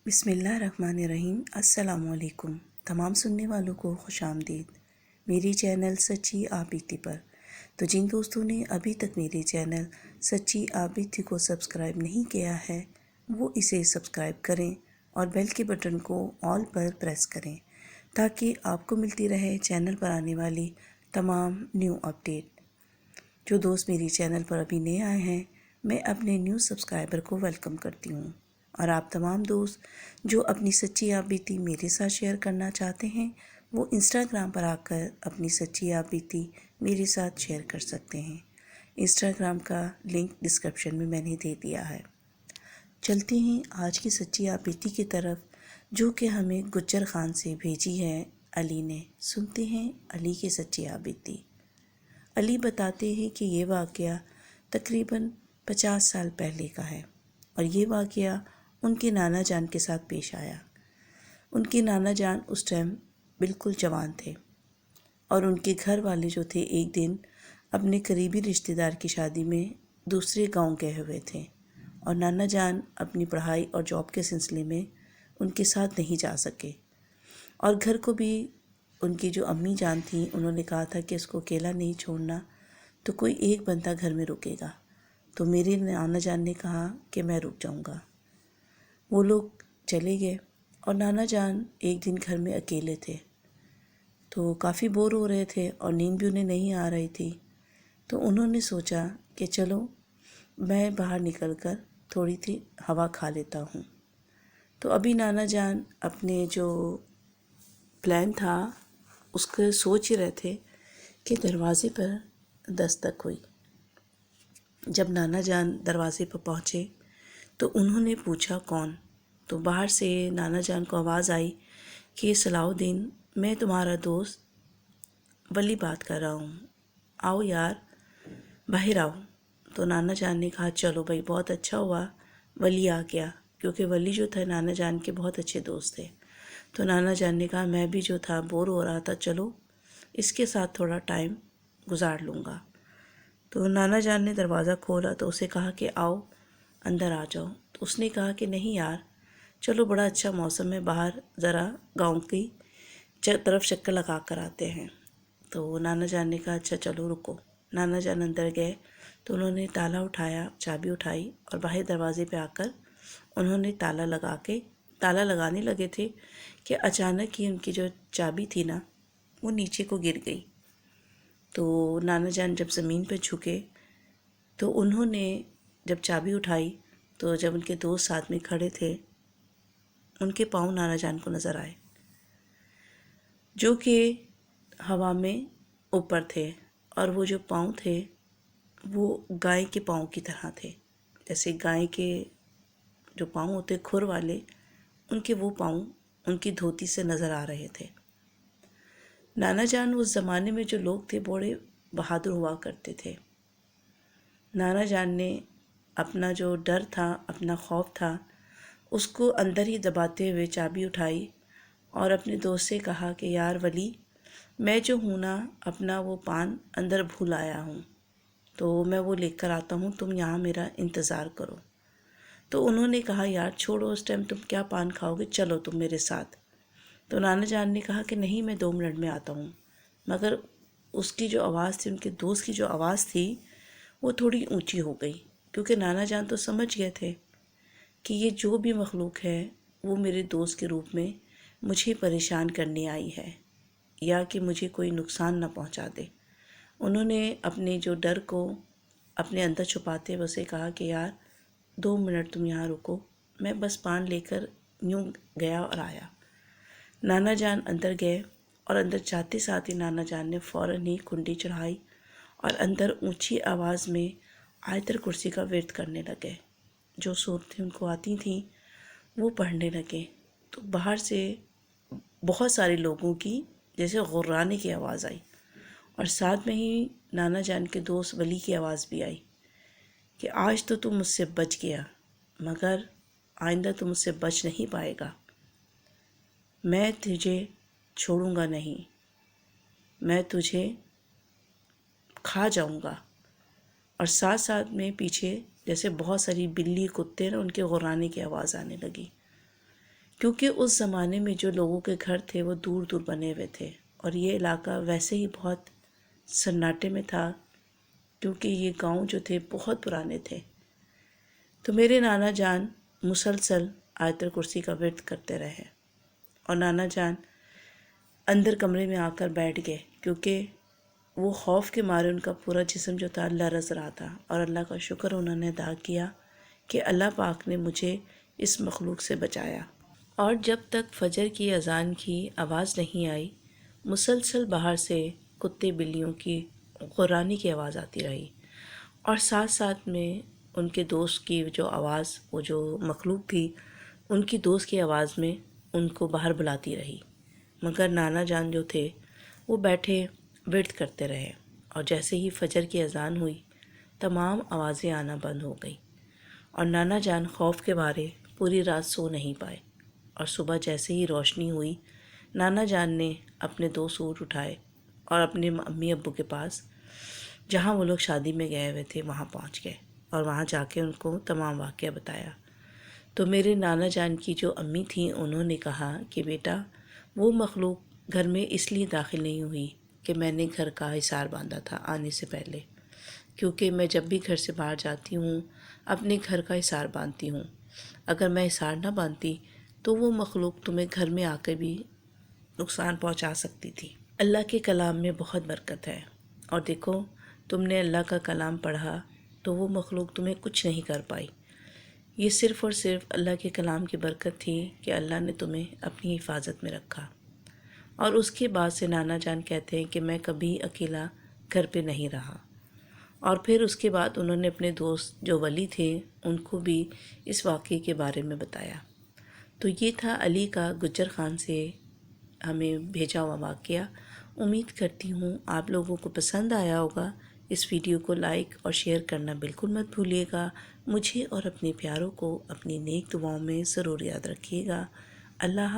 بسم اللہ الرحمن الرحیم۔ السلام علیکم تمام سننے والوں کو خوش آمدید میری چینل سچی آپ بیتی پر۔ تو جن دوستوں نے ابھی تک میرے چینل سچی آپ بیتی کو سبسکرائب نہیں کیا ہے وہ اسے سبسکرائب کریں اور بیل کے بٹن کو آل پر پریس کریں تاکہ آپ کو ملتی رہے چینل پر آنے والی تمام نیو اپڈیٹ۔ جو دوست میری چینل پر ابھی نئے آئے ہیں میں اپنے نیو سبسکرائبر کو ویلکم کرتی ہوں، اور آپ تمام دوست جو اپنی سچی آپ بیتی میرے ساتھ شیئر کرنا چاہتے ہیں وہ انسٹاگرام پر آ کر اپنی سچی آپ بیتی میرے ساتھ شیئر کر سکتے ہیں۔ انسٹاگرام کا لنک ڈسکرپشن میں نے دے دیا ہے۔ چلتے ہیں آج کی سچی آپ بیتی کی طرف، جو کہ ہمیں گجر خان سے بھیجی ہے علی نے۔ سنتے ہیں علی کی سچی آپ بیتی۔ علی بتاتے ہیں کہ یہ واقعہ تقریباً 50 سال پہلے کا ہے، اور یہ واقعہ ان کے نانا جان کے ساتھ پیش آیا۔ ان کے نانا جان اس ٹائم بالکل جوان تھے، اور ان کے گھر والے جو تھے ایک دن اپنے قریبی رشتہ دار کی شادی میں دوسرے گاؤں گئے ہوئے تھے، اور نانا جان اپنی پڑھائی اور جاب کے سلسلے میں ان کے ساتھ نہیں جا سکے، اور گھر کو بھی ان کی جو امی جان تھیں انہوں نے کہا تھا کہ اس کو اکیلا نہیں چھوڑنا، تو کوئی ایک بندہ گھر میں رکے گا۔ تو میرے نانا جان نے کہا کہ میں رک جاؤں گا۔ وہ لوگ چلے گئے، اور نانا جان ایک دن گھر میں اکیلے تھے، تو کافی بور ہو رہے تھے اور نیند بھی انہیں نہیں آ رہی تھی۔ تو انہوں نے سوچا کہ چلو میں باہر نکل کر تھوڑی سی ہوا کھا لیتا ہوں۔ تو ابھی نانا جان اپنے جو پلان تھا اس کو سوچ ہی رہے تھے کہ دروازے پر دستک ہوئی۔ جب نانا جان دروازے پر پہنچے تو انہوں نے پوچھا کون؟ تو باہر سے نانا جان کو آواز آئی کہ صلاح الدین، میں تمہارا دوست ولی بات کر رہا ہوں، آؤ یار باہر آؤ۔ تو نانا جان نے کہا چلو بھائی، بہت اچھا ہوا ولی آ گیا، کیونکہ ولی جو تھا نانا جان کے بہت اچھے دوست تھے۔ تو نانا جان نے کہا میں بھی جو تھا بور ہو رہا تھا، چلو اس کے ساتھ تھوڑا ٹائم گزار لوں گا۔ تو نانا جان نے دروازہ کھولا تو اسے کہا کہ آؤ اندر آ جاؤ۔ تو اس نے کہا کہ نہیں یار، چلو بڑا اچھا موسم ہے، باہر ذرا گاؤں کی طرف چکر لگا کر آتے ہیں۔ تو نانا جان نے کہا اچھا چلو رکو۔ نانا جان اندر گئے تو انہوں نے تالا اٹھایا، چابی اٹھائی، اور باہر دروازے پہ آ کر انہوں نے تالا لگانے لگے تھے کہ اچانک ہی ان کی جو چابی تھی نا وہ نیچے کو گر گئی۔ تو نانا جان جب زمین پہ جھکے تو انہوں نے جب چابی اٹھائی تو جب ان کے دوست ساتھ میں کھڑے تھے ان کے پاؤں نانا جان کو نظر آئے، جو کہ ہوا میں اوپر تھے، اور وہ جو پاؤں تھے وہ گائے کے پاؤں کی طرح تھے، جیسے گائے کے جو پاؤں ہوتے کھر والے، ان کے وہ پاؤں ان کی دھوتی سے نظر آ رہے تھے۔ نانا جان اس زمانے میں جو لوگ تھے بڑے بہادر ہوا کرتے تھے۔ نانا جان نے اپنا جو ڈر تھا، اپنا خوف تھا، اس کو اندر ہی دباتے ہوئے چابی اٹھائی اور اپنے دوست سے کہا کہ یار ولی، میں جو ہوں نا اپنا وہ پان اندر بھول آیا ہوں، تو میں وہ لے کر آتا ہوں، تم یہاں میرا انتظار کرو۔ تو انہوں نے کہا یار چھوڑو، اس ٹائم تم کیا پان کھاؤ گے، چلو تم میرے ساتھ۔ تو نانا جان نے کہا کہ نہیں، میں 2 منٹ میں آتا ہوں، مگر اس کی جو آواز تھی، ان کے دوست کی جو آواز تھی وہ تھوڑی اونچی ہو گئی، کیونکہ نانا جان تو سمجھ گئے تھے کہ یہ جو بھی مخلوق ہے وہ میرے دوست کے روپ میں مجھے پریشان کرنے آئی ہے، یا کہ مجھے کوئی نقصان نہ پہنچا دے۔ انہوں نے اپنے جو ڈر کو اپنے اندر چھپاتے ہوئے اسے کہا کہ یار 2 منٹ تم یہاں رکو، میں بس پان لے کر یوں گیا اور آیا۔ نانا جان اندر گئے، اور اندر جاتے ساتھ ہی نانا جان نے فوراً ہی کنڈی چڑھائی اور اندر اونچی آواز میں آیت الکرسی کا ورد کرنے لگے۔ جو صورتیں ان کو آتی تھیں وہ پڑھنے لگے، تو باہر سے بہت سارے لوگوں کی جیسے غرانے کی آواز آئی، اور ساتھ میں ہی نانا جان کے دوست ولی کی آواز بھی آئی کہ آج تو مجھ سے بچ گیا، مگر آئندہ تو مجھ سے بچ نہیں پائے گا، میں تجھے چھوڑوں گا نہیں، میں تجھے کھا جاؤں گا۔ اور ساتھ ساتھ میں پیچھے جیسے بہت ساری بلی، کتے نا، ان کے غرانے کی آواز آنے لگی۔ کیونکہ اس زمانے میں جو لوگوں کے گھر تھے وہ دور دور بنے ہوئے تھے، اور یہ علاقہ ویسے ہی بہت سناٹے میں تھا، کیونکہ یہ گاؤں جو تھے بہت پرانے تھے۔ تو میرے نانا جان مسلسل آیت الکرسی کا ورد کرتے رہے، اور نانا جان اندر کمرے میں آ کر بیٹھ گئے، کیونکہ وہ خوف کے مارے ان کا پورا جسم جو تھا لرز رہا تھا، اور اللہ کا شکر انہوں نے ادا کیا کہ اللہ پاک نے مجھے اس مخلوق سے بچایا۔ اور جب تک فجر کی اذان کی آواز نہیں آئی، مسلسل باہر سے کتے بلیوں کی غرانے کی آواز آتی رہی، اور ساتھ ساتھ میں ان کے دوست کی جو آواز، وہ جو مخلوق تھی ان کی دوست کی آواز میں ان کو باہر بلاتی رہی، مگر نانا جان جو تھے وہ بیٹھے ورد کرتے رہے، اور جیسے ہی فجر کی اذان ہوئی تمام آوازیں آنا بند ہو گئیں، اور نانا جان خوف کے مارے پوری رات سو نہیں پائے۔ اور صبح جیسے ہی روشنی ہوئی، نانا جان نے اپنے 2 سوٹ اٹھائے اور اپنے امی ابو کے پاس، جہاں وہ لوگ شادی میں گئے ہوئے تھے، وہاں پہنچ گئے، اور وہاں جا کے ان کو تمام واقعہ بتایا۔ تو میرے نانا جان کی جو امی تھیں انہوں نے کہا کہ بیٹا، وہ مخلوق گھر میں اس لیے داخل نہیں ہوئی کہ میں نے گھر کا حصار باندھا تھا آنے سے پہلے، کیونکہ میں جب بھی گھر سے باہر جاتی ہوں اپنے گھر کا حصار باندھتی ہوں، اگر میں حصار نہ باندھتی تو وہ مخلوق تمہیں گھر میں آ کے بھی نقصان پہنچا سکتی تھی۔ اللہ کے کلام میں بہت برکت ہے، اور دیکھو تم نے اللہ کا کلام پڑھا تو وہ مخلوق تمہیں کچھ نہیں کر پائی۔ یہ صرف اور صرف اللہ کے کلام کی برکت تھی کہ اللہ نے تمہیں اپنی حفاظت میں رکھا۔ اور اس کے بعد سے نانا جان کہتے ہیں کہ میں کبھی اکیلا گھر پہ نہیں رہا، اور پھر اس کے بعد انہوں نے اپنے دوست جو ولی تھے ان کو بھی اس واقعے کے بارے میں بتایا۔ تو یہ تھا علی کا گجر خان سے ہمیں بھیجا ہوا واقعہ۔ امید کرتی ہوں آپ لوگوں کو پسند آیا ہوگا۔ اس ویڈیو کو لائک اور شیئر کرنا بالکل مت بھولیے گا۔ مجھے اور اپنے پیاروں کو اپنی نیک دعاؤں میں ضرور یاد رکھیے گا۔ اللہ